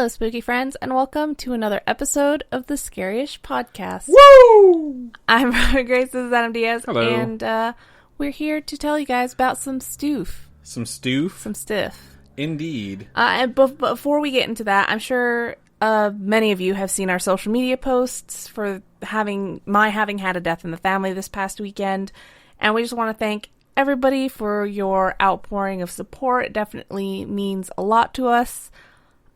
Hello, spooky friends, and welcome to another episode of the Scaryish podcast. Woo! I'm Robin Grace, this is Adam Diaz, Hello. And we're here to tell you guys about some stoof. Some stoof? Some stiff. Indeed. And before we get into that, I'm sure many of you have seen our social media posts for having had a death in the family this past weekend, and we just want to thank everybody for your outpouring of support. It definitely means a lot to us.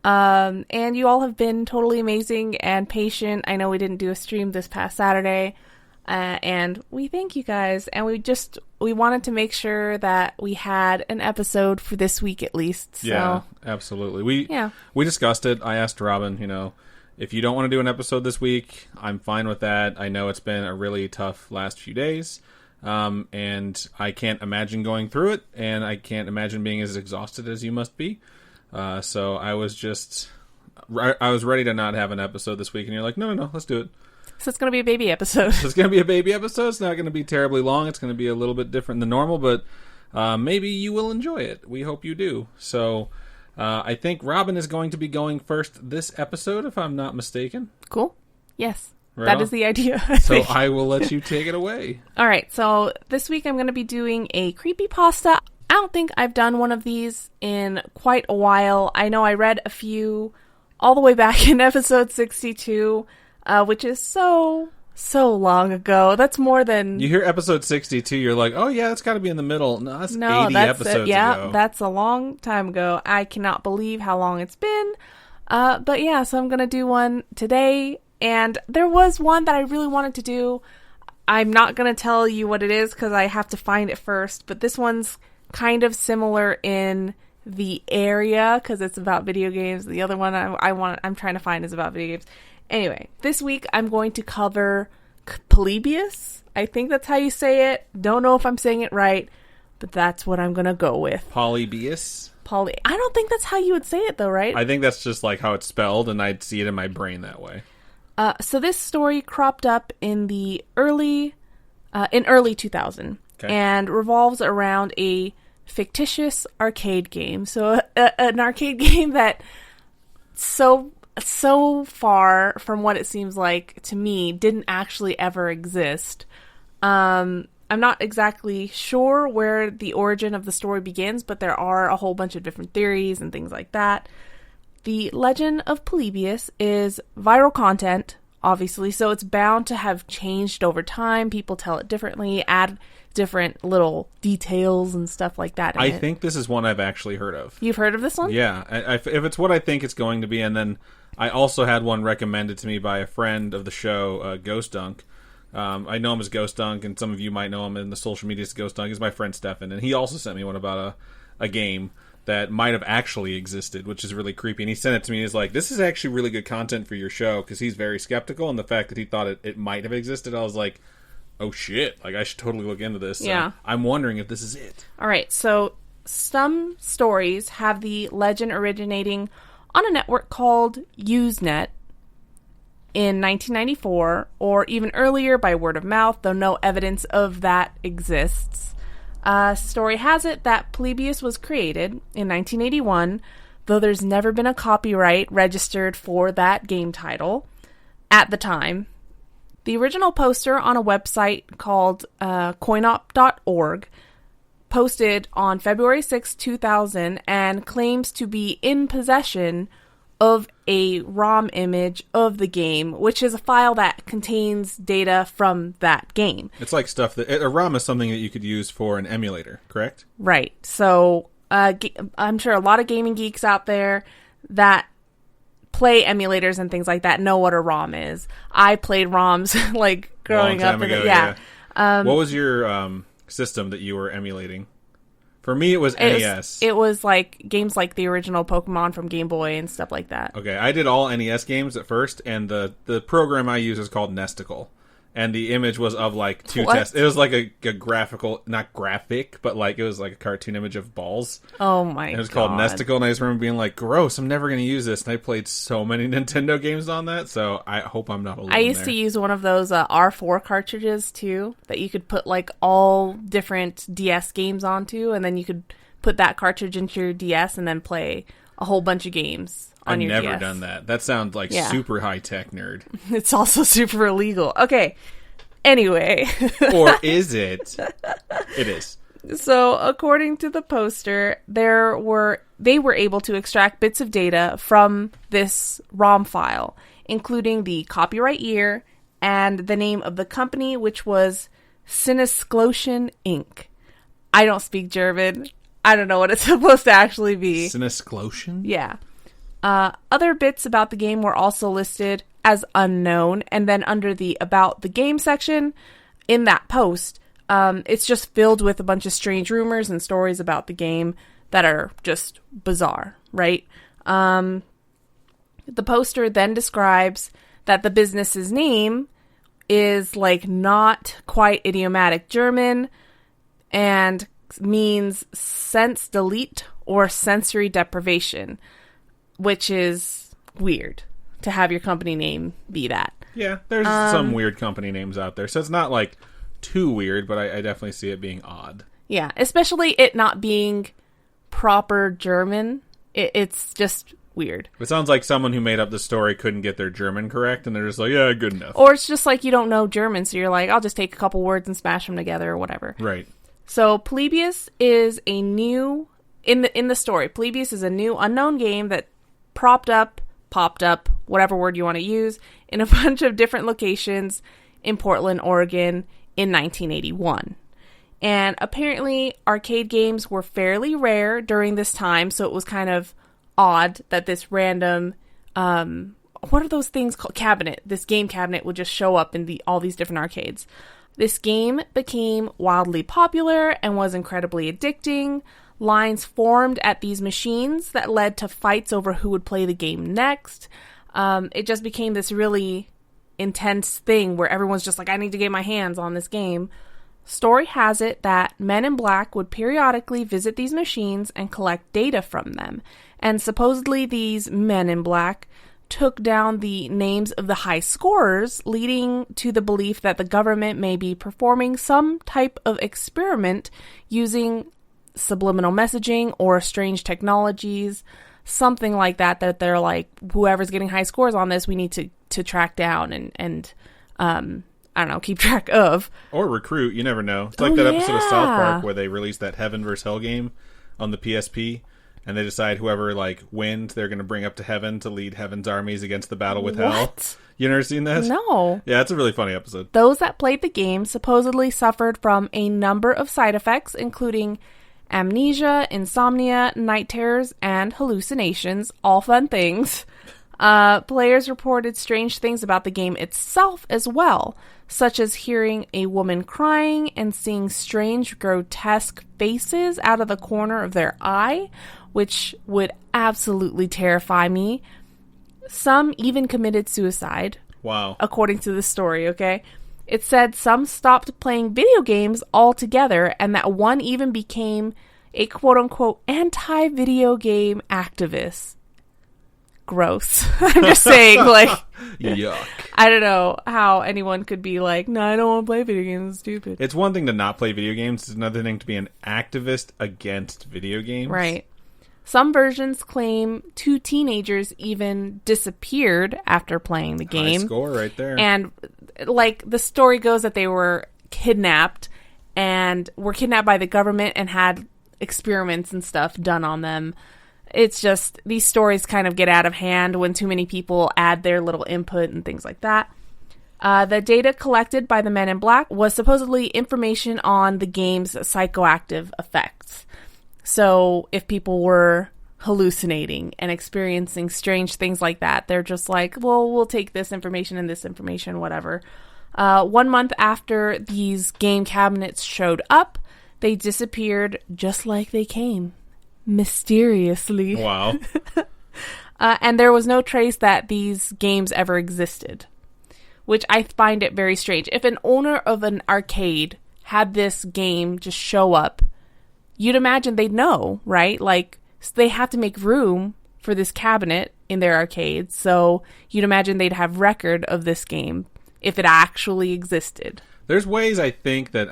And you all have been totally amazing and patient. I know we didn't do a stream this past Saturday, and we thank you guys. And we wanted to make sure that we had an episode for this week at least. So. Yeah, absolutely. We discussed it. I asked Robin, if you don't want to do an episode this week, I'm fine with that. I know it's been a really tough last few days. And I can't imagine going through it, and I can't imagine being as exhausted as you must be. So I was ready to not have an episode this week, and you're like, no, let's do it. So it's going to be a baby episode. It's going to be a baby episode. It's not going to be terribly long. It's going to be a little bit different than normal, but maybe you will enjoy it. We hope you do. So I think Robin is going to be going first this episode, if I'm not mistaken. Cool. Yes. Right that on. is the idea. So I will let you take it away. All right. So this week I'm going to be doing a creepypasta. I don't think I've done one of these in quite a while. I know I read a few all the way back in episode 62, which is so long ago. That's more than... You hear episode 62, you're like, oh yeah, that's got to be in the middle. No, that's 80 episodes ago. That's a long time ago. I cannot believe how long it's been. But yeah, so I'm going to do one today. And there was one that I really wanted to do. I'm not going to tell you what it is because I have to find it first. But this one's kind of similar in the area because it's about video games. The other one I'm trying to find is about video games. Anyway, this week I'm going to cover Polybius. I think that's how you say it. Don't know if I'm saying it right, but that's what I'm going to go with. Polybius? I don't think that's how you would say it though, right? I think that's just like how it's spelled, and I'd see it in my brain that way. So this story cropped up in the early 2000 and revolves around a fictitious arcade game. So an arcade game that so far from what it seems like to me didn't actually ever exist. I'm not exactly sure where the origin of the story begins, but there are a whole bunch of different theories and things like that. The legend of Polybius is viral content, obviously, so it's bound to have changed over time. People tell it differently, add different little details and stuff like that in I it. think this is one I've actually heard of. You've heard of this one? Yeah, if it's what I think it's going to be, and then I also had one recommended to me by a friend of the show, Ghost Dunk. I know him as Ghost Dunk, and some of you might know him in the social media as Ghost Dunk. He's my friend Stefan, and he also sent me one about a game that might have actually existed, which is really creepy. And he sent it to me, and he's like, this is actually really good content for your show, because he's very skeptical, and the fact that he thought it might have existed, I was like, oh shit, like I should totally look into this. So yeah. I'm wondering if this is it. Alright, so some stories have the legend originating on a network called Usenet in 1994, or even earlier by word of mouth, though no evidence of that exists. Story has it that Polybius was created in 1981, though there's never been a copyright registered for that game title at the time. The original poster on a website called coinop.org posted on February 6, 2000 and claims to be in possession of a ROM image of the game, which is a file that contains data from that game. It's like stuff that... A ROM is something that you could use for an emulator, correct? Right. So I'm sure a lot of gaming geeks out there that play emulators and things like that know what a ROM is. I played ROMs like growing up. Yeah. What was your system that you were emulating? For me, it was NES. It was like games like the original Pokemon from Game Boy and stuff like that. Okay, I did all NES games at first, and the program I used is called Nesticle. And the image was of like two tests. It was like a graphical, not graphic, but like it was like a cartoon image of balls. Oh my god. It was called Nesticle, and I just remember being like, gross, I'm never going to use this. And I played so many Nintendo games on that, so I hope I'm not alone. I used to use one of those R4 cartridges too, that you could put like all different DS games onto, and then you could put that cartridge into your DS and then play a whole bunch of games on I've your never DS. done that. That sounds like super high-tech nerd. It's also super illegal. Okay. Anyway. Or is it? It is. So, according to the poster, they were able to extract bits of data from this ROM file, including the copyright year and the name of the company, which was Sinisclotion Inc. I don't speak German. I don't know what it's supposed to actually be. Sinisclotion? Yeah. Other bits about the game were also listed as unknown, and then under the About the Game section in that post, it's just filled with a bunch of strange rumors and stories about the game that are just bizarre, right? The poster then describes that the business's name is like not quite idiomatic German and means sense delete or sensory deprivation, which is weird to have your company name be that. Yeah, there's some weird company names out there, so it's not like too weird, but I definitely see it being odd. Yeah, especially it not being proper German. It's just weird. It sounds like someone who made up the story couldn't get their German correct, and they're just like, yeah, good enough. Or it's just like you don't know German, so you're like, I'll just take a couple words and smash them together or whatever. Right. So Polybius is a new, in the story, Polybius is a new unknown game that popped up, whatever word you want to use, in a bunch of different locations in Portland, Oregon in 1981. And apparently arcade games were fairly rare during this time, so it was kind of odd that this random, what are those things called? Cabinet. This game cabinet would just show up in all these different arcades. This game became wildly popular and was incredibly addicting. Lines formed at these machines that led to fights over who would play the game next. It just became this really intense thing where everyone's just like, I need to get my hands on this game. Story has it that men in black would periodically visit these machines and collect data from them. And supposedly these men in black took down the names of the high scorers, leading to the belief that the government may be performing some type of experiment using subliminal messaging or strange technologies, something like that they're like, whoever's getting high scores on this, we need to track down and I don't know, keep track of. Or recruit, you never know. It's like that episode of South Park where they released that Heaven vs. Hell game on the PSP, and they decide whoever wins, they're going to bring up to heaven to lead heaven's armies against the battle with hell. You never seen this? No. Yeah, it's a really funny episode. Those that played the game supposedly suffered from a number of side effects, including amnesia, insomnia, night terrors, and hallucinations. All fun things. Players reported strange things about the game itself as well, such as hearing a woman crying and seeing strange, grotesque faces out of the corner of their eye, which would absolutely terrify me. Some even committed suicide. Wow. According to the story, okay? It said some stopped playing video games altogether, and that one even became a quote-unquote anti-video game activist. Gross. I'm just saying, yuck. I don't know how anyone could be like, no, I don't want to play video games, it's stupid. It's one thing to not play video games, it's another thing to be an activist against video games. Right. Some versions claim 2 teenagers even disappeared after playing the game. High score right there. And the story goes that they were kidnapped by the government and had experiments and stuff done on them. It's just, these stories kind of get out of hand when too many people add their little input and things like that. The data collected by the Men in Black was supposedly information on the game's psychoactive effects. So if people were hallucinating and experiencing strange things like that, they're just like, well, we'll take this information and this information, whatever. 1 month after these game cabinets showed up, they disappeared just like they came. Mysteriously. Wow. And there was no trace that these games ever existed, which I find it very strange. If an owner of an arcade had this game just show up, you'd imagine they'd know, right? So they have to make room for this cabinet in their arcade, so you'd imagine they'd have record of this game if it actually existed. There's ways I think that,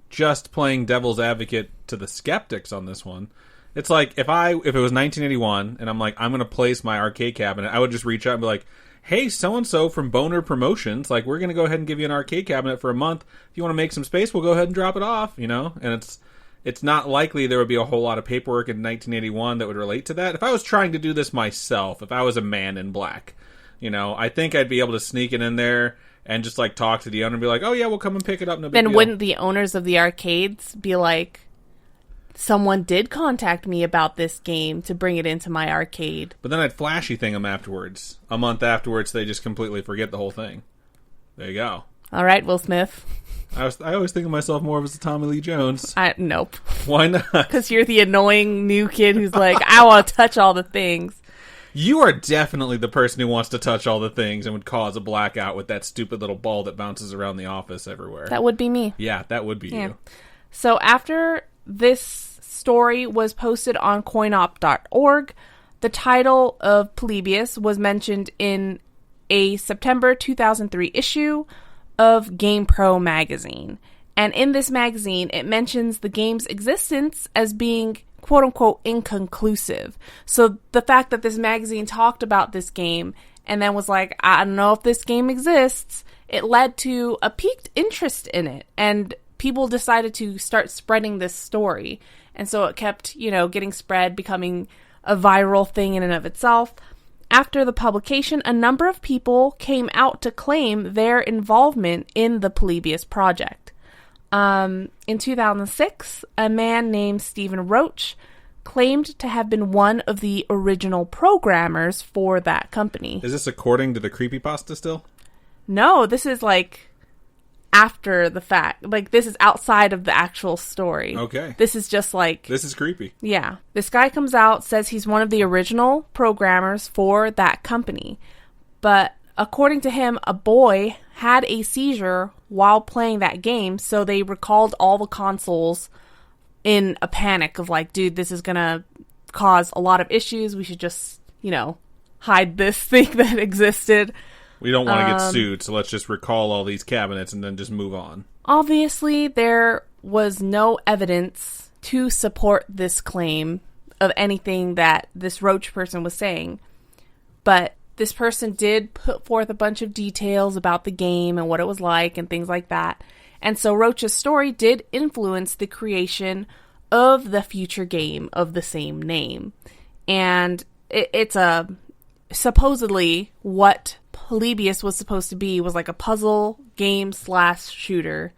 just playing devil's advocate to the skeptics on this one, It's like if it was 1981 and I'm like, I'm going to place my arcade cabinet, I would just reach out and be like, hey, so-and-so from Boner Promotions, like, we're going to go ahead and give you an arcade cabinet for a month. If you want to make some space, we'll go ahead and drop it off, you know? And it's not likely there would be a whole lot of paperwork in 1981 that would relate to that. If I was trying to do this myself, if I was a man in black, you know, I think I'd be able to sneak it in there and just, like, talk to the owner and be like, oh, yeah, we'll come and pick it up. No big deal. Wouldn't the owners of the arcades be like, someone did contact me about this game to bring it into my arcade? But then I'd flashy thing them afterwards. A month afterwards, they just completely forget the whole thing. There you go. All right, Will Smith. I always think of myself more as a Tommy Lee Jones. Nope. Why not? Because you're the annoying new kid who's like, I want to touch all the things. You are definitely the person who wants to touch all the things and would cause a blackout with that stupid little ball that bounces around the office everywhere. That would be me. Yeah, that would be you. So after this story was posted on coinop.org, the title of Polybius was mentioned in a September 2003 issue of GamePro magazine. And in this magazine, it mentions the game's existence as being quote-unquote inconclusive. So the fact that this magazine talked about this game and then was like, I don't know if this game exists, it led to a piqued interest in it. And people decided to start spreading this story. And so it kept, getting spread, becoming a viral thing in and of itself. After the publication, a number of people came out to claim their involvement in the Polybius project. In 2006, a man named Stephen Roach claimed to have been one of the original programmers for that company. Is this according to the Creepypasta still? No, this is after the fact. This is outside of the actual story. Okay. This is just This is creepy. Yeah. This guy comes out, says he's one of the original programmers for that company. But according to him, a boy had a seizure while playing that game, so they recalled all the consoles in a panic of dude, this is gonna cause a lot of issues. We should just, hide this thing that existed. We don't want to get sued, so let's just recall all these cabinets and then just move on. Obviously, there was no evidence to support this claim of anything that this Roach person was saying. But this person did put forth a bunch of details about the game and what it was like and things like that. And so Roach's story did influence the creation of the future game of the same name. And it's supposedly what Polybius was supposed to be was a puzzle game / shooter,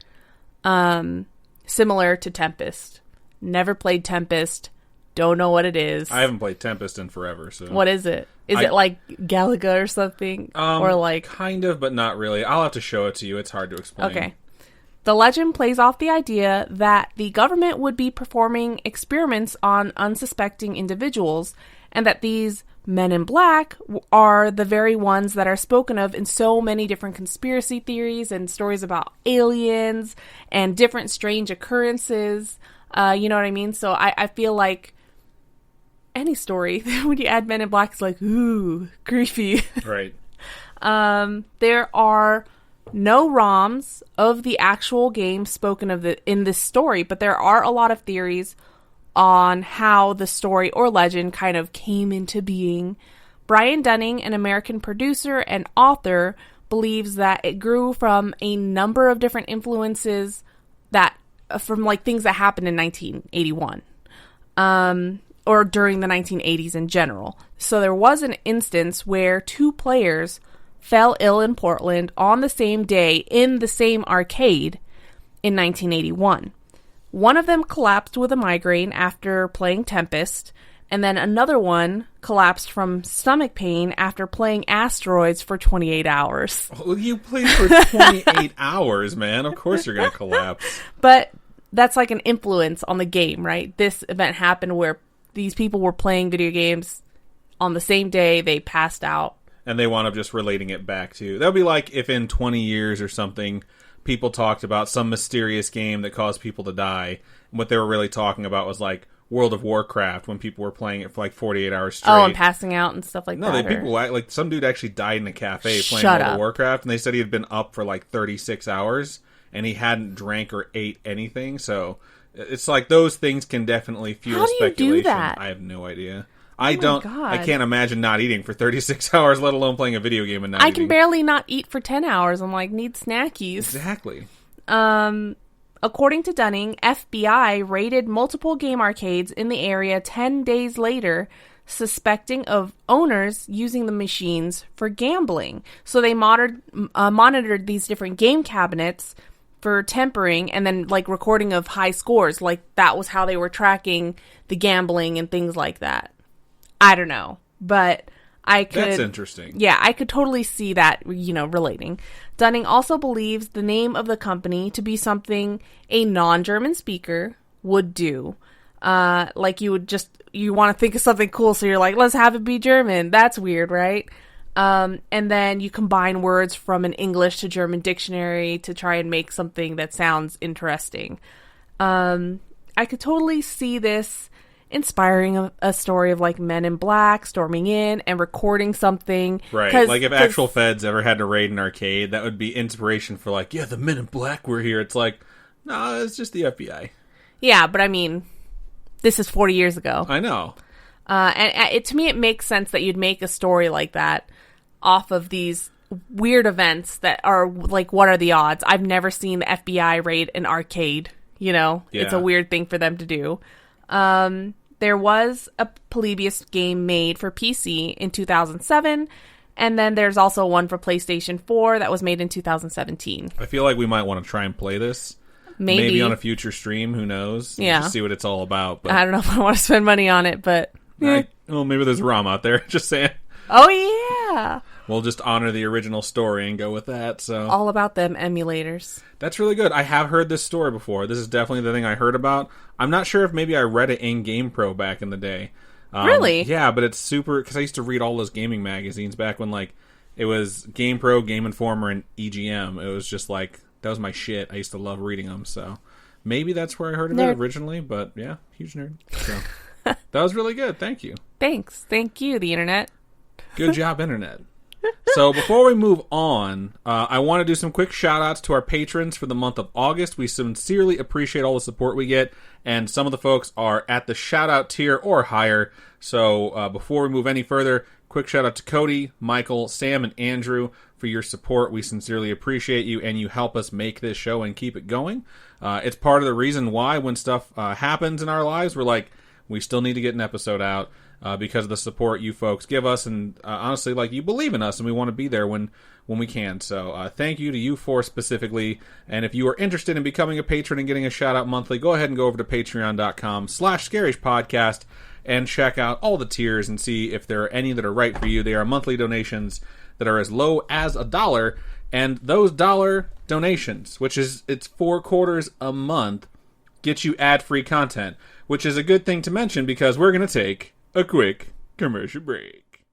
similar to Tempest. Never played Tempest. Don't know what it is. I haven't played Tempest in forever. So what is it? Is it like Galaga or something? Or kind of, but not really. I'll have to show it to you. It's hard to explain. Okay. The legend plays off the idea that the government would be performing experiments on unsuspecting individuals, and that these men in black are the very ones that are spoken of in so many different conspiracy theories and stories about aliens and different strange occurrences. You know what I mean? So I feel like any story, when you add men in black, it's ooh, creepy. Right. There are no ROMs of the actual game spoken of in this story, but there are a lot of theories on how the story or legend kind of came into being. Brian Dunning, an American producer and author, believes that it grew from a number of different influences from things that happened in 1981, or during the 1980s in general. So there was an instance where 2 players fell ill in Portland on the same day in the same arcade in 1981. One of them collapsed with a migraine after playing Tempest, and then another one collapsed from stomach pain after playing Asteroids for 28 hours. Oh, you played for 28 hours, man. Of course you're going to collapse. But that's an influence on the game, right? This event happened where these people were playing video games on the same day, they passed out. And they wound up just relating it back to... That would be like if in 20 years or something, people talked about some mysterious game that caused people to die. And what they were really talking about was World of Warcraft, when people were playing it for 48 hours straight. Oh, and passing out and stuff like that. No, people some dude actually died in a cafe playing World of Warcraft, and they said he had been up for 36 hours, and he hadn't drank or ate anything. So It's like those things can definitely fuel How do you speculation. do that? I have no idea. God. I can't imagine not eating for 36 hours, let alone playing a video game and not I eating. can barely not eat for 10 hours. I'm like, need snackies. Exactly. According to Dunning, FBI raided multiple game arcades in the area 10 days later, suspecting of owners using the machines for gambling. So they monitored these different game cabinets for tempering and then like recording of high scores. Like that was how they were tracking the gambling and things like that. I don't know, but I could... That's interesting. Yeah, I could totally see that, relating. Dunning also believes the name of the company to be something a non-German speaker would do. Like you want to think of something cool, so you're like, let's have it be German. That's weird, right? And then you combine words from an English to German dictionary to try and make something that sounds interesting. I could totally see this inspiring a story of like Men in Black storming in and recording something. Right. Like if actual feds ever had to raid an arcade, that would be inspiration for like, yeah, the Men in Black were here. It's like, no, it's just the FBI. Yeah, but I mean, this is 40 years ago. I know. And to me, it makes sense that you'd make a story like that off of these weird events that are like, what are the odds? I've never seen the FBI raid an arcade. It's a weird thing for them to do. There was a Polybius game made for PC in 2007, and then there's also one for PlayStation 4 that was made in 2017. I feel like we might want to try and play this. Maybe on a future stream, who knows? Yeah. Just see what it's all about. But I don't know if I want to spend money on it, but... maybe there's ROM out there, just saying. Oh, yeah! We'll just honor the original story and go with that, so... All about them emulators. That's really good. I have heard this story before. This is definitely the thing I heard about. I'm not sure if maybe I read it in GamePro back in the day. Really? Yeah, but it's super... Because I used to read all those gaming magazines back when, like, it was GamePro, Game Informer, and EGM. It was just, like, that was my shit. I used to love reading them, so... Maybe that's where I heard of it originally, but yeah, huge nerd. So that was really good. Thank you. Thanks. Thank you, the internet. Good job, internet. So before we move on, I want to do some quick shout-outs to our patrons for the month of August. We sincerely appreciate all the support we get, and some of the folks are at the shout-out tier or higher. So before we move any further, quick shout-out to Cody, Michael, Sam, and Andrew for your support. We sincerely appreciate you, and you help us make this show and keep it going. It's part of the reason why when stuff happens in our lives, we're like, we still need to get an episode out. Because of the support you folks give us, and honestly, like, you believe in us, and we want to be there when we can. So thank you to you four specifically, and if you are interested in becoming a patron and getting a shout-out monthly, go ahead and go over to patreon.com/Scaryish podcast and check out all the tiers and see if there are any that are right for you. They are monthly donations that are as low as $1, and those dollar donations, which is, it's $4 a month, get you ad-free content, which is a good thing to mention because we're going to take a quick commercial break.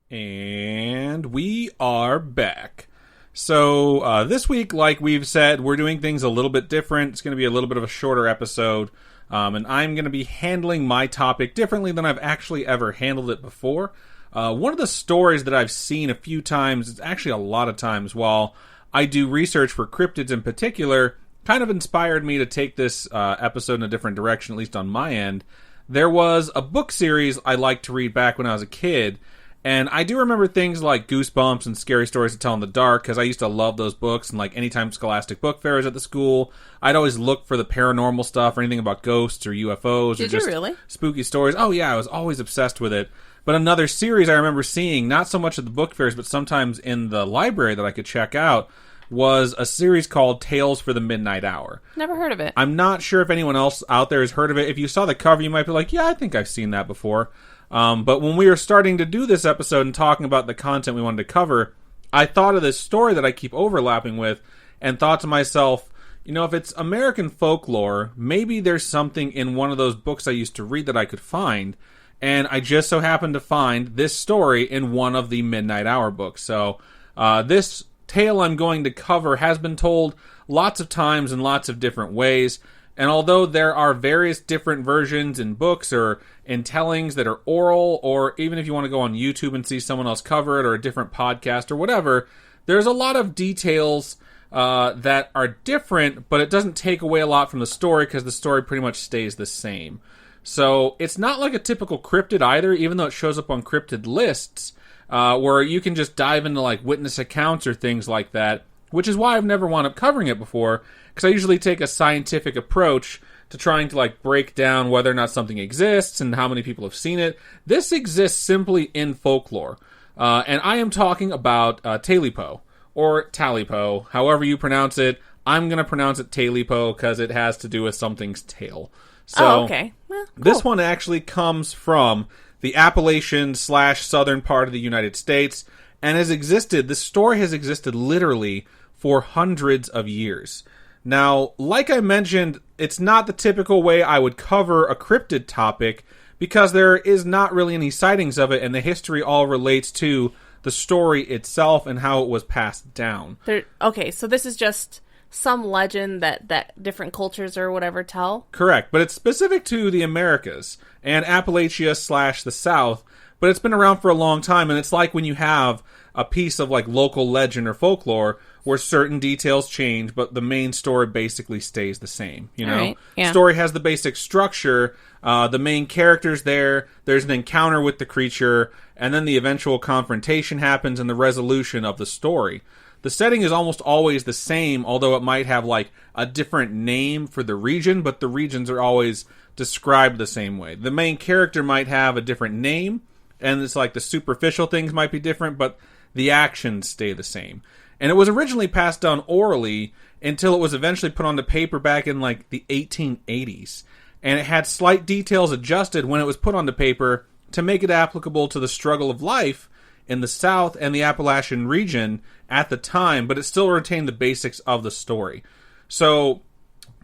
And we are back. So this week, like we've said, we're doing things a little bit different. It's going to be a little bit of a shorter episode. And I'm going to be handling my topic differently than I've actually ever handled it before. One of the stories that I've seen a few times, it's actually a lot of times, while I do research for cryptids in particular, kind of inspired me to take this episode in a different direction, at least on my end. There was a book series I liked to read back when I was a kid, and I do remember things like Goosebumps and Scary Stories to Tell in the Dark, because I used to love those books, and like anytime Scholastic Book Fair was at the school, I'd always look for the paranormal stuff, or anything about ghosts or UFOs, or just really? spooky stories. Oh yeah, I was always obsessed with it. But another series I remember seeing, not so much at the book fairs, but sometimes in the library that I could check out, was a series called Tales for the Midnight Hour. Never heard of it. I'm not sure if anyone else out there has heard of it. If you saw the cover, you might be like, yeah, I think I've seen that before. But when we were starting to do this episode and talking about the content we wanted to cover, I thought of this story that I keep overlapping with and thought to myself, if it's American folklore, maybe there's something in one of those books I used to read that I could find. And I just so happened to find this story in one of the Midnight Hour books. So this tale I'm going to cover has been told lots of times in lots of different ways, and although there are various different versions in books or in tellings that are oral, or even if you want to go on YouTube and see someone else cover it or a different podcast or whatever, there's a lot of details that are different, but it doesn't take away a lot from the story because the story pretty much stays the same. So it's not like a typical cryptid either, even though it shows up on cryptid lists, where you can just dive into like witness accounts or things like that, which is why I've never wound up covering it before, because I usually take a scientific approach to trying to like break down whether or not something exists and how many people have seen it. This exists simply in folklore. And I am talking about Tailypo, or Tailypo, however you pronounce it. I'm going to pronounce it Tailypo because it has to do with something's tail. So, okay. Well, cool. This one actually comes from the Appalachian/southern part of the United States, and this story has existed literally for hundreds of years. Now, like I mentioned, it's not the typical way I would cover a cryptid topic, because there is not really any sightings of it, and the history all relates to the story itself and how it was passed down. Okay, so this is just some legend that different cultures or whatever tell? Correct, but it's specific to the Americas and Appalachia/the South, but it's been around for a long time, and it's like when you have a piece of like local legend or folklore where certain details change, but the main story basically stays the same. You know, right. Yeah. Story has the basic structure. The main character's there. There's an encounter with the creature, and then the eventual confrontation happens and the resolution of the story. The setting is almost always the same, although it might have like a different name for the region, but the regions are always described the same way. The main character might have a different name, and it's like the superficial things might be different, but the actions stay the same. And it was originally passed down orally until it was eventually put onto paper back in like the 1880s. And it had slight details adjusted when it was put onto paper to make it applicable to the struggle of life in the South and the Appalachian region at the time, but it still retained the basics of the story. So,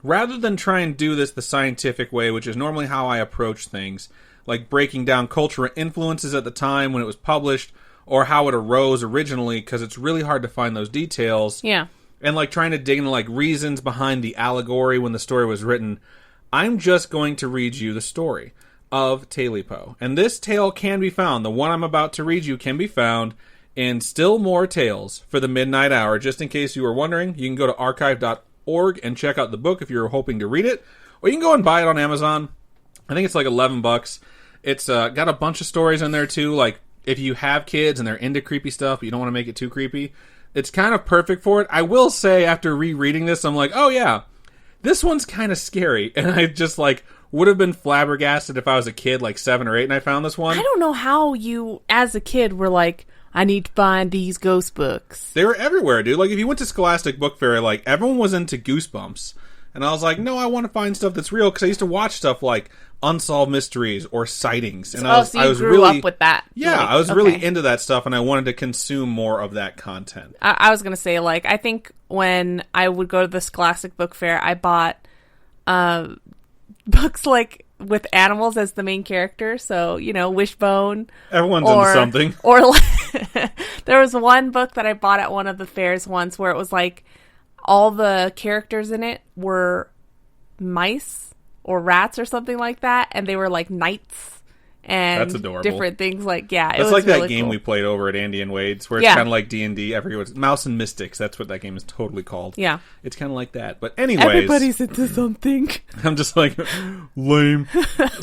rather than try and do this the scientific way, which is normally how I approach things, like breaking down cultural influences at the time when it was published, or how it arose originally, because it's really hard to find those details. Yeah. And like trying to dig into like reasons behind the allegory when the story was written, I'm just going to read you the story of Tailypo. And this tale can be found, the one I'm about to read you can be found in Still More Tales for the Midnight Hour. Just in case you were wondering, you can go to archive.org and check out the book if you're hoping to read it. Or you can go and buy it on Amazon. I think it's like $11. It's got a bunch of stories in there too, like if you have kids and they're into creepy stuff, but you don't want to make it too creepy, it's kind of perfect for it. I will say, after rereading this, I'm like, oh yeah, this one's kind of scary. And I just like would have been flabbergasted if I was a kid, like 7 or 8, and I found this one. I don't know how you, as a kid, were like, I need to find these ghost books. They were everywhere, dude. Like if you went to Scholastic Book Fair, like everyone was into Goosebumps. And I was like, no, I want to find stuff that's real, because I used to watch stuff like Unsolved Mysteries or Sightings. And I was grew really up with that. Yeah, like, I was really into that stuff, and I wanted to consume more of that content. I was going to say, like, I think when I would go to the Scholastic Book Fair, I bought books like with animals as the main character. So, you know, Wishbone. Everyone's into something. Or like, there was one book that I bought at one of the fairs once where it was like all the characters in it were mice or rats or something like that, and they were like knights and that's adorable. Different things. Like, yeah, it's like really that game cool. we played over at Andy and Wade's, where it's kind of like D&D. I forget what it's Mouse and Mystics. That's what that game is totally called. Yeah, it's kind of like that. But anyways, everybody's into something. I'm just like lame.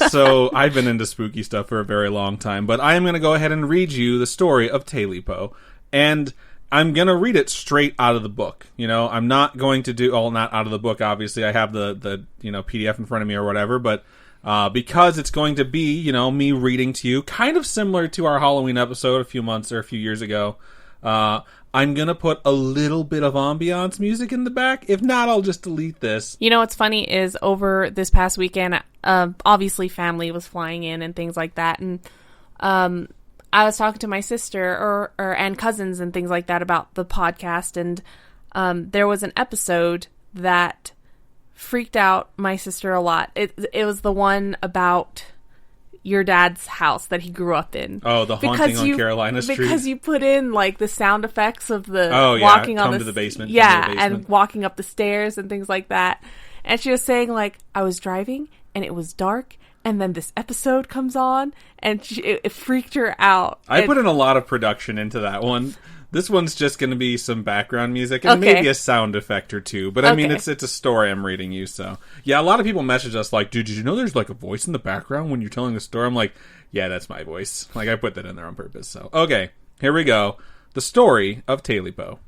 So I've been into spooky stuff for a very long time, but I am going to go ahead and read you the story of Tailypo, and I'm going to read it straight out of the book. You know, I'm not going to do, not out of the book, obviously. I have the PDF in front of me or whatever, but because it's going to be, me reading to you, kind of similar to our Halloween episode a few years ago, I'm going to put a little bit of ambiance music in the back. If not, I'll just delete this. You know what's funny is over this past weekend, obviously family was flying in and things like that, and I was talking to my sister and cousins and things like that about the podcast, and there was an episode that freaked out my sister a lot. It was the one about your dad's house that he grew up in. Oh, the haunting on Carolina Street. Because you put in like the sound effects of the walking on to the basement. Yeah, and walking up the stairs and things like that. And she was saying like, I was driving and it was dark, and then this episode comes on, and it freaked her out. I put in a lot of production into that one. This one's just going to be some background music and maybe a sound effect or two. But I mean, it's a story I'm reading you, so. Yeah, a lot of people message us like, dude, did you know there's like a voice in the background when you're telling the story? I'm like, yeah, that's my voice. Like, I put that in there on purpose. So, okay, here we go. The Story of Telepo.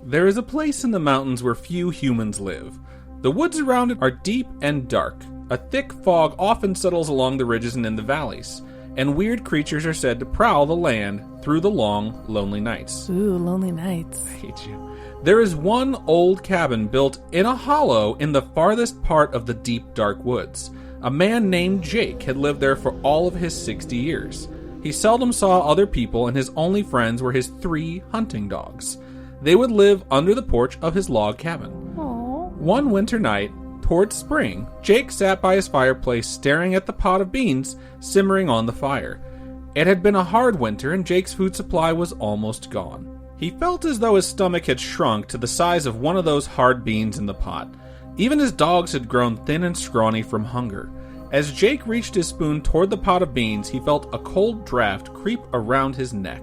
There is a place in the mountains where few humans live. The woods around it are deep and dark. A thick fog often settles along the ridges and in the valleys. And weird creatures are said to prowl the land through the long, lonely nights. Ooh, lonely nights. I hate you. There is one old cabin built in a hollow in the farthest part of the deep, dark woods. A man named Jake had lived there for all of his 60 years. He seldom saw other people, and his only friends were his 3 hunting dogs. They would live under the porch of his log cabin. Aww. One winter night, towards spring, Jake sat by his fireplace staring at the pot of beans simmering on the fire. It had been a hard winter and Jake's food supply was almost gone. He felt as though his stomach had shrunk to the size of one of those hard beans in the pot. Even his dogs had grown thin and scrawny from hunger. As Jake reached his spoon toward the pot of beans, he felt a cold draft creep around his neck.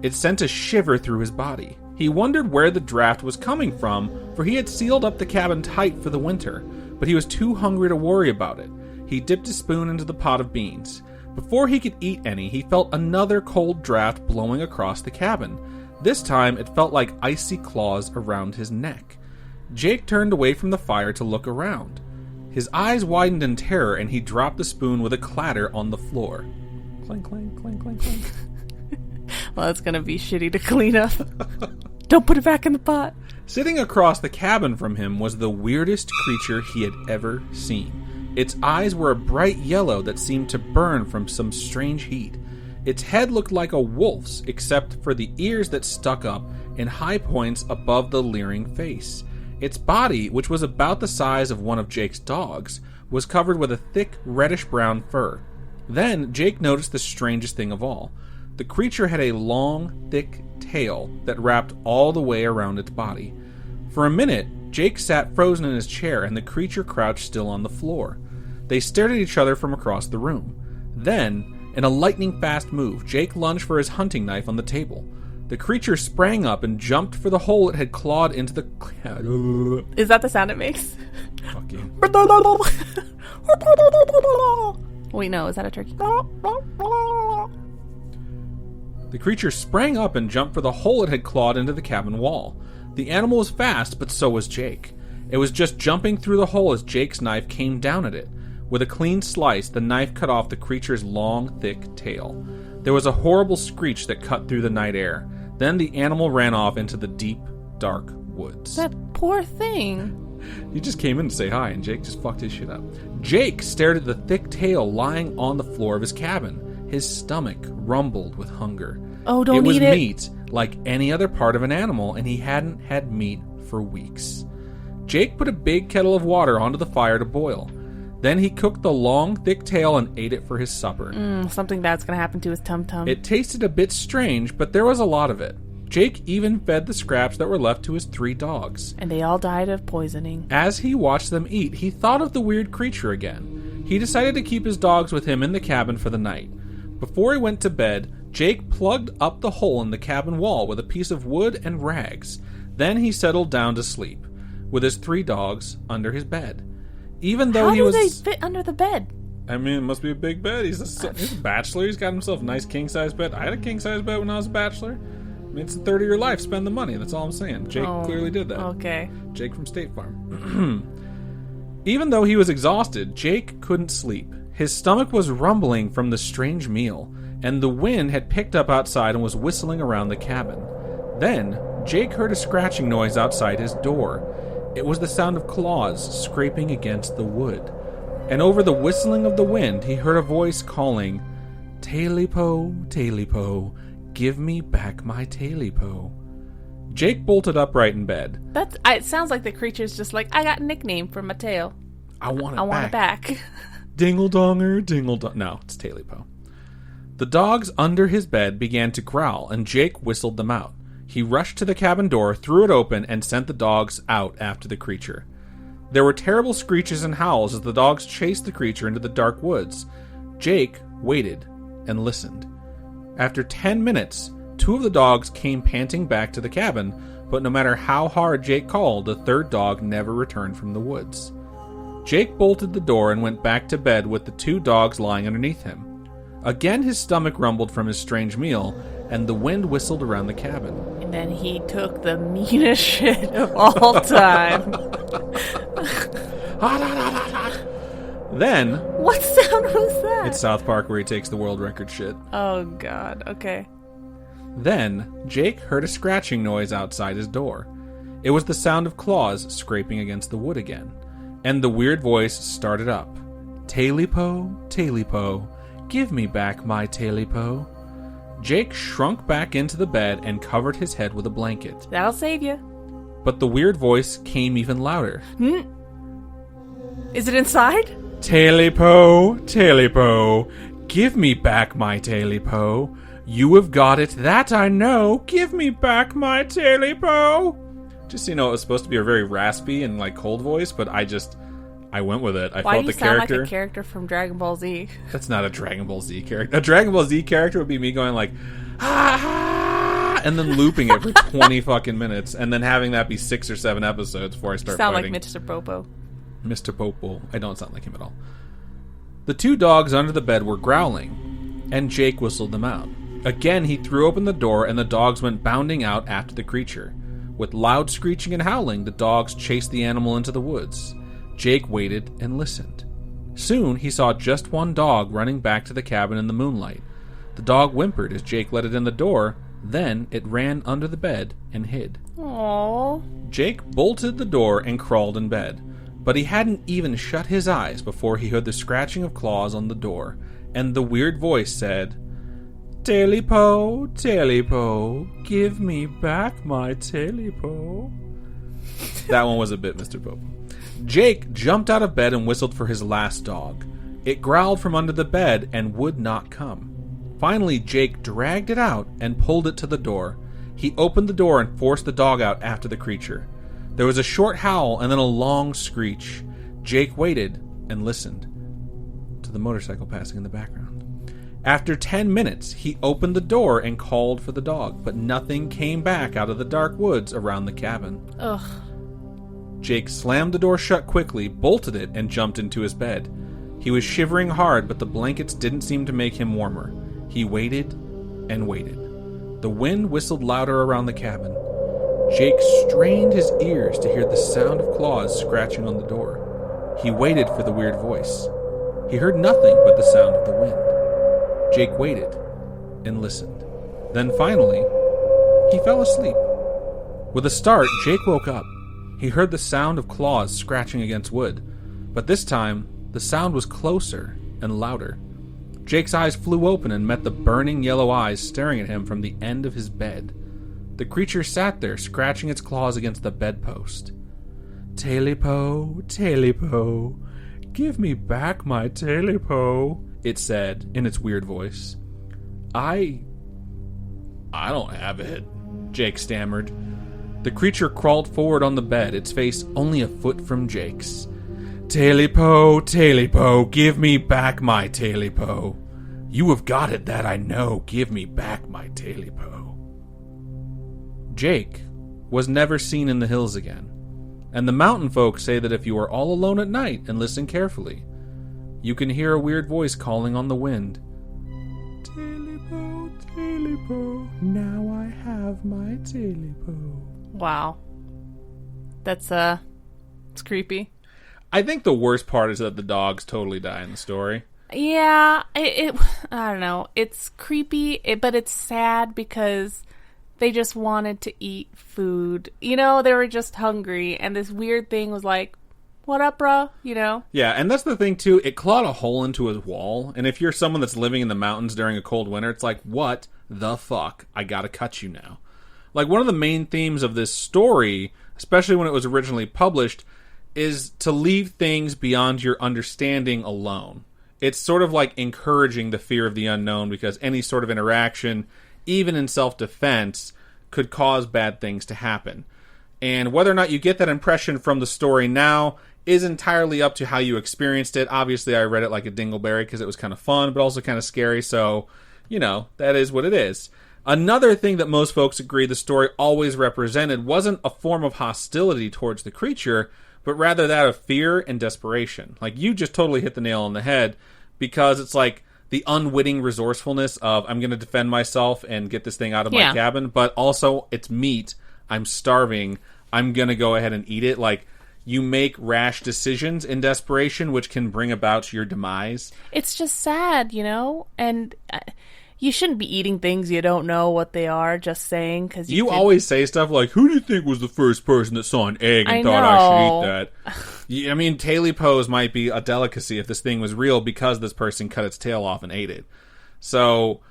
It sent a shiver through his body. He wondered where the draft was coming from, for he had sealed up the cabin tight for the winter, but he was too hungry to worry about it. He dipped his spoon into the pot of beans. Before he could eat any, he felt another cold draft blowing across the cabin. This time, it felt like icy claws around his neck. Jake turned away from the fire to look around. His eyes widened in terror, and he dropped the spoon with a clatter on the floor. Clink, clink, clink, clink, clink. Well, that's gonna be shitty to clean up. Don't put it back in the pot. Sitting across the cabin from him was the weirdest creature he had ever seen. Its eyes were a bright yellow that seemed to burn from some strange heat. Its head looked like a wolf's, except for the ears that stuck up in high points above the leering face. Its body, which was about the size of one of Jake's dogs, was covered with a thick reddish-brown fur. Then Jake noticed the strangest thing of all. The creature had a long, thick tail that wrapped all the way around its body. For a minute, Jake sat frozen in his chair and the creature crouched still on the floor. They stared at each other from across the room. Then, in a lightning-fast move, Jake lunged for his hunting knife on the table. The creature sprang up and jumped for the hole it had clawed into the... Is that the sound it makes? Fuck you. Wait, no, is that a turkey? The creature sprang up and jumped for the hole it had clawed into the cabin wall. The animal was fast, but so was Jake. It was just jumping through the hole as Jake's knife came down at it. With a clean slice, the knife cut off the creature's long, thick tail. There was a horrible screech that cut through the night air. Then the animal ran off into the deep, dark woods. That poor thing. He just came in to say hi, and Jake just fucked his shit up. Jake stared at the thick tail lying on the floor of his cabin. His stomach rumbled with hunger. Oh, don't eat it. It was meat, like any other part of an animal, and he hadn't had meat for weeks. Jake put a big kettle of water onto the fire to boil. Then he cooked the long, thick tail and ate it for his supper. Something bad's gonna happen to his tum-tum. It tasted a bit strange, but there was a lot of it. Jake even fed the scraps that were left to his 3 dogs. And they all died of poisoning. As he watched them eat, he thought of the weird creature again. He decided to keep his dogs with him in the cabin for the night. Before he went to bed, Jake plugged up the hole in the cabin wall with a piece of wood and rags. Then he settled down to sleep, with his 3 dogs under his bed. Even though How do they fit under the bed? I mean, it must be a big bed. He's a bachelor. He's got himself a nice king-size bed. I had a king-size bed when I was a bachelor. I mean, it's a third of your life. Spend the money. That's all I'm saying. Jake clearly did that. Okay. Jake from State Farm. Even though he was exhausted, Jake couldn't sleep. His stomach was rumbling from the strange meal, and the wind had picked up outside and was whistling around the cabin. Then, Jake heard a scratching noise outside his door. It was the sound of claws scraping against the wood. And over the whistling of the wind, he heard a voice calling, "Tailypo, Tailypo, give me back my Tailypo." Jake bolted upright in bed. It sounds like the creature's just like, I got a nickname for my tail. I want it back. Dingle-donger, dingle-dong. No, it's Tailypo. The dogs under his bed began to growl, and Jake whistled them out. He rushed to the cabin door, threw it open, and sent the dogs out after the creature. There were terrible screeches and howls as the dogs chased the creature into the dark woods. Jake waited and listened. After 10 minutes, 2 of the dogs came panting back to the cabin, but no matter how hard Jake called, the third dog never returned from the woods. Jake bolted the door and went back to bed with the 2 dogs lying underneath him. Again, his stomach rumbled from his strange meal, and the wind whistled around the cabin. And then he took the meanest shit of all time. Then... What sound was that? It's South Park where he takes the world record shit. Oh, God. Okay. Then, Jake heard a scratching noise outside his door. It was the sound of claws scraping against the wood again. And the weird voice started up. Tailypo, Tailypo, give me back my Tailypo. Jake shrunk back into the bed and covered his head with a blanket. That'll save you. But the weird voice came even louder. Is it inside? Tailypo, Tailypo, give me back my Tailypo. You have got it, that I know. Give me back my Tailypo. Just so you know, it was supposed to be a very raspy and like cold voice, but I went with it. Why felt do you the sound character. like a character from Dragon Ball Z? That's not a Dragon Ball Z character. A Dragon Ball Z character would be me going like, ah, and then looping it for 20 fucking minutes, and then having that be 6 or 7 episodes before I start Sound fighting. like Mr. Popo. Mr. Popo. I don't sound like him at all. The 2 dogs under the bed were growling, and Jake whistled them out. Again, he threw open the door, and the dogs went bounding out after the creature. With loud screeching and howling, the dogs chased the animal into the woods. Jake waited and listened. Soon, he saw just one dog running back to the cabin in the moonlight. The dog whimpered as Jake let it in the door, then it ran under the bed and hid. Aww. Jake bolted the door and crawled in bed, but he hadn't even shut his eyes before he heard the scratching of claws on the door, and the weird voice said, Tailypo, Tailypo, give me back my Tailypo. That one was a bit Mr. Popo. Jake jumped out of bed and whistled for his last dog. It growled from under the bed and would not come. Finally, Jake dragged it out and pulled it to the door. He opened the door and forced the dog out after the creature. There was a short howl and then a long screech. Jake waited and listened to the motorcycle passing in the background. After 10 minutes, he opened the door and called for the dog, but nothing came back out of the dark woods around the cabin. Ugh. Jake slammed the door shut quickly, bolted it, and jumped into his bed. He was shivering hard, but the blankets didn't seem to make him warmer. He waited and waited. The wind whistled louder around the cabin. Jake strained his ears to hear the sound of claws scratching on the door. He waited for the weird voice. He heard nothing but the sound of the wind. Jake waited and listened. Then finally, he fell asleep. With a start, Jake woke up. He heard the sound of claws scratching against wood, but this time, the sound was closer and louder. Jake's eyes flew open and met the burning yellow eyes staring at him from the end of his bed. The creature sat there, scratching its claws against the bedpost. Tailypo, Tailypo, give me back my Tailypo, it said in its weird voice. I don't have it, Jake stammered. The creature crawled forward on the bed, its face only a foot from Jake's. Tailypo, Tailypo, give me back my Tailypo. You have got it, that I know. Give me back my Tailypo. Jake was never seen in the hills again, and the mountain folk say that if you are all alone at night and listen carefully, you can hear a weird voice calling on the wind. Tailypo, Tailypo, now I have my Tailypo. Wow. That's, it's creepy. I think the worst part is that the dogs totally die in the story. Yeah, I don't know. It's creepy, but it's sad because they just wanted to eat food. You know, they were just hungry, and this weird thing was like, what up, bro? You know? Yeah, and that's the thing, too. It clawed a hole into his wall, and if you're someone that's living in the mountains during a cold winter, it's like, what the fuck? I gotta cut you now. Like, one of the main themes of this story, especially when it was originally published, is to leave things beyond your understanding alone. It's sort of like encouraging the fear of the unknown, because any sort of interaction, even in self-defense, could cause bad things to happen. And whether or not you get that impression from the story now is entirely up to how you experienced it. Obviously, I read it like a dingleberry because it was kind of fun, but also kind of scary, so that is what it is. Another thing that most folks agree the story always represented wasn't a form of hostility towards the creature, but rather that of fear and desperation. Like, you just totally hit the nail on the head, because it's like the unwitting resourcefulness of, I'm going to defend myself and get this thing out of my cabin, but also it's meat, I'm starving, I'm going to go ahead and eat it. Like, you make rash decisions in desperation, which can bring about your demise. It's just sad, and you shouldn't be eating things you don't know what they are, just saying. Cause you always say stuff like, who do you think was the first person that saw an egg and thought I should eat that? I mean, Tailypos might be a delicacy if this thing was real, because this person cut its tail off and ate it. So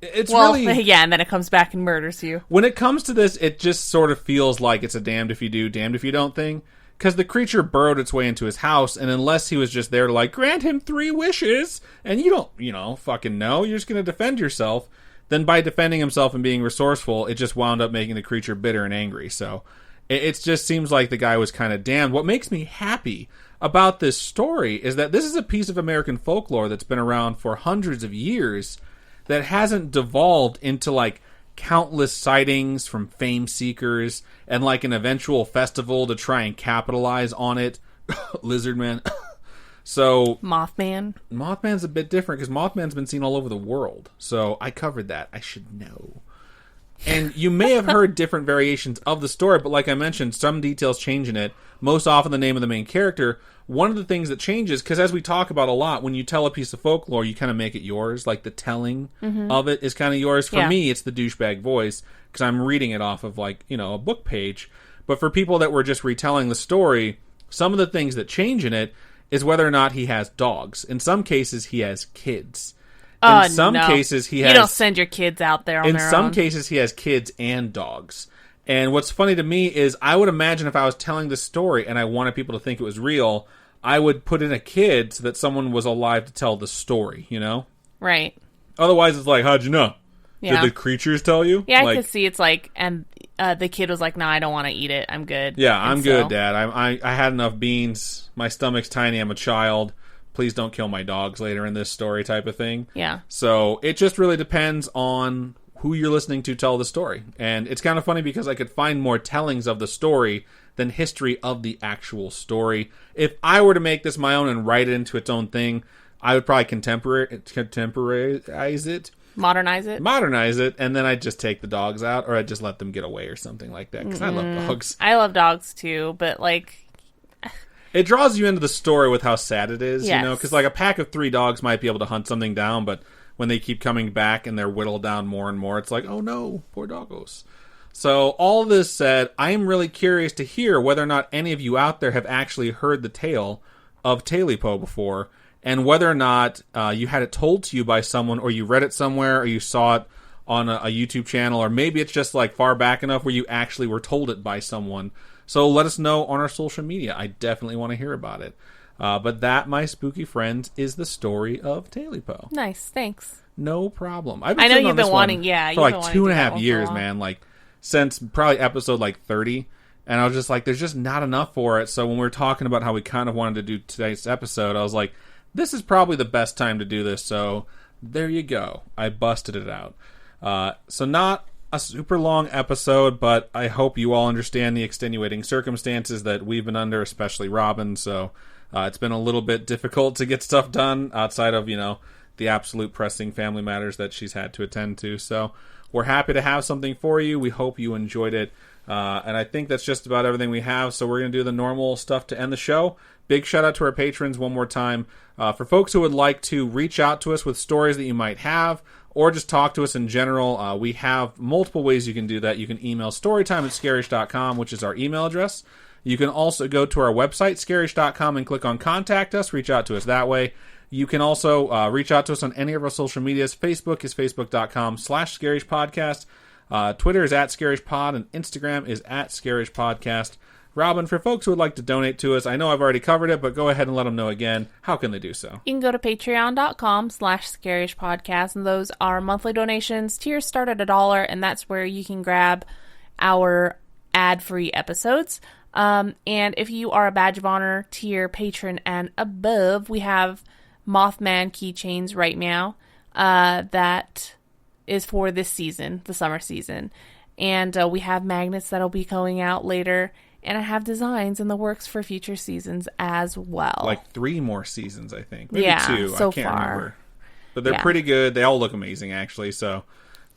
it's really... Yeah, and then it comes back and murders you. When it comes to this, it just sort of feels like it's a damned if you do, damned if you don't thing. Because the creature burrowed its way into his house, and unless he was just there to, like, grant him 3 wishes, and you don't, fucking know, you're just going to defend yourself, then by defending himself and being resourceful, it just wound up making the creature bitter and angry. So it just seems like the guy was kind of damned. What makes me happy about this story is that this is a piece of American folklore that's been around for hundreds of years that hasn't devolved into, like, countless sightings from fame seekers and like an eventual festival to try and capitalize on it. Lizardman. So Mothman's a bit different, because Mothman's been seen all over the world. So I covered that. I should know. And you may have heard different variations of the story, but like I mentioned, some details change in it. Most often the name of the main character. One of the things that changes, because as we talk about a lot, when you tell a piece of folklore, you kind of make it yours. Like, the telling of it is kind of yours. For me, it's the douchebag voice, because I'm reading it off of, like, a book page. But for people that were just retelling the story, some of the things that change in it is whether or not he has dogs. In some cases, he has kids. In some cases, he has... You don't send your kids out there on their own. In some cases, he has kids and dogs. And what's funny to me is, I would imagine if I was telling this story and I wanted people to think it was real, I would put in a kid so that someone was alive to tell the story, Right. Otherwise, it's like, how'd you know? Yeah. Did the creatures tell you? Yeah, I could see it's like, and the kid was like, no, I don't want to eat it. I'm good. Yeah, I'm good, Dad. I had enough beans. My stomach's tiny. I'm a child. Please don't kill my dogs later in this story, type of thing. Yeah. So it just really depends on who you're listening to tell the story. And it's kind of funny, because I could find more tellings of the story than history of the actual story. If I were to make this my own and write it into its own thing, I would probably contemporize it. Modernize it, and then I'd just take the dogs out, or I'd just let them get away or something like that, because I love dogs. I love dogs too, but like... It draws you into the story with how sad it is, yes. Because like a pack of 3 dogs might be able to hunt something down, but when they keep coming back and they're whittled down more and more, it's like, oh no, poor doggos. So all this said, I am really curious to hear whether or not any of you out there have actually heard the tale of Tailypo before, and whether or not you had it told to you by someone, or you read it somewhere, or you saw it on a YouTube channel, or maybe it's just like far back enough where you actually were told it by someone. So let us know on our social media. I definitely want to hear about it. But that, my spooky friends, is the story of Tailypo. Nice, thanks. No problem. I know you've been wanting, for like 2.5 years, man. Like, since probably episode like 30. And I was just like, there's just not enough for it. So when we were talking about how we kind of wanted to do today's episode, I was like, this is probably the best time to do this. So there you go. I busted it out. So not a super long episode, but I hope you all understand the extenuating circumstances that we've been under, especially Robin. So it's been a little bit difficult to get stuff done outside of, the absolute pressing family matters that she's had to attend to. So we're happy to have something for you. We hope you enjoyed it. And I think that's just about everything we have. So we're going to do the normal stuff to end the show. Big shout out to our patrons one more time. For folks who would like to reach out to us with stories that you might have, or just talk to us in general, we have multiple ways you can do that. You can email storytime@scaryish.com, which is our email address. You can also go to our website, scaryish.com, and click on Contact Us. Reach out to us that way. You can also reach out to us on any of our social medias. Facebook is facebook.com/scarishpodcast. Twitter is @scarishpod, and Instagram is @scarishpodcast. Robin, for folks who would like to donate to us, I know I've already covered it, but go ahead and let them know again. How can they do so? You can go to patreon.com/scarishpodcast, and those are monthly donations. Tiers start at $1, and that's where you can grab our ad-free episodes. And if you are a Badge of Honor tier patron and above, we have Mothman keychains right now that is for this season, the summer season. And we have magnets that'll be going out later. And I have designs in the works for future seasons as well. Like 3 more seasons, I think. Maybe yeah, 2. so I can't far. remember. But they're pretty good. They all look amazing, actually. So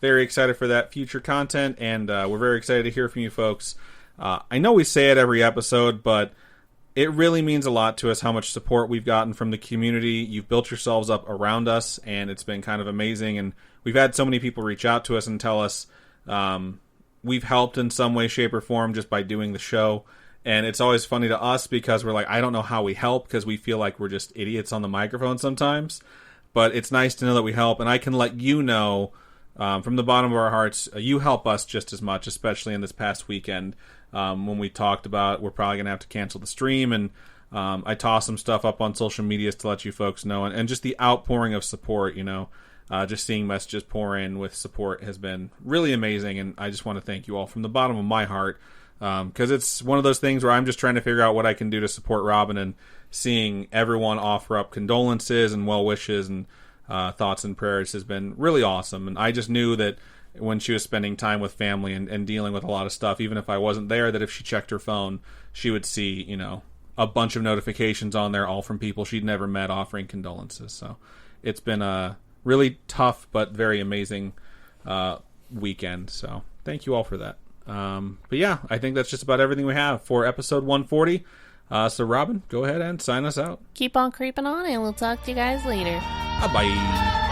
very excited for that future content. And we're very excited to hear from you folks. I know we say it every episode, but it really means a lot to us how much support we've gotten from the community. You've built yourselves up around us, and it's been kind of amazing. And we've had so many people reach out to us and tell us we've helped in some way, shape, or form just by doing the show. And it's always funny to us because we're like, I don't know how we help because we feel like we're just idiots on the microphone sometimes. But it's nice to know that we help, and I can let you know from the bottom of our hearts, you help us just as much, especially in this past weekend when we talked about we're probably going to have to cancel the stream. And I tossed some stuff up on social medias to let you folks know. And just the outpouring of support, just seeing messages pour in with support has been really amazing. And I just want to thank you all from the bottom of my heart. Because it's one of those things where I'm just trying to figure out what I can do to support Robin, and seeing everyone offer up condolences and well wishes and thoughts and prayers has been really awesome. And I just knew that when she was spending time with family and dealing with a lot of stuff, even if I wasn't there, that if she checked her phone, she would see, a bunch of notifications on there, all from people she'd never met offering condolences. So it's been a really tough but very amazing weekend. So thank you all for that. But yeah, I think that's just about everything we have for episode 140. So Robin, go ahead and sign us out. Keep on creeping on, and we'll talk to you guys later. Bye-bye.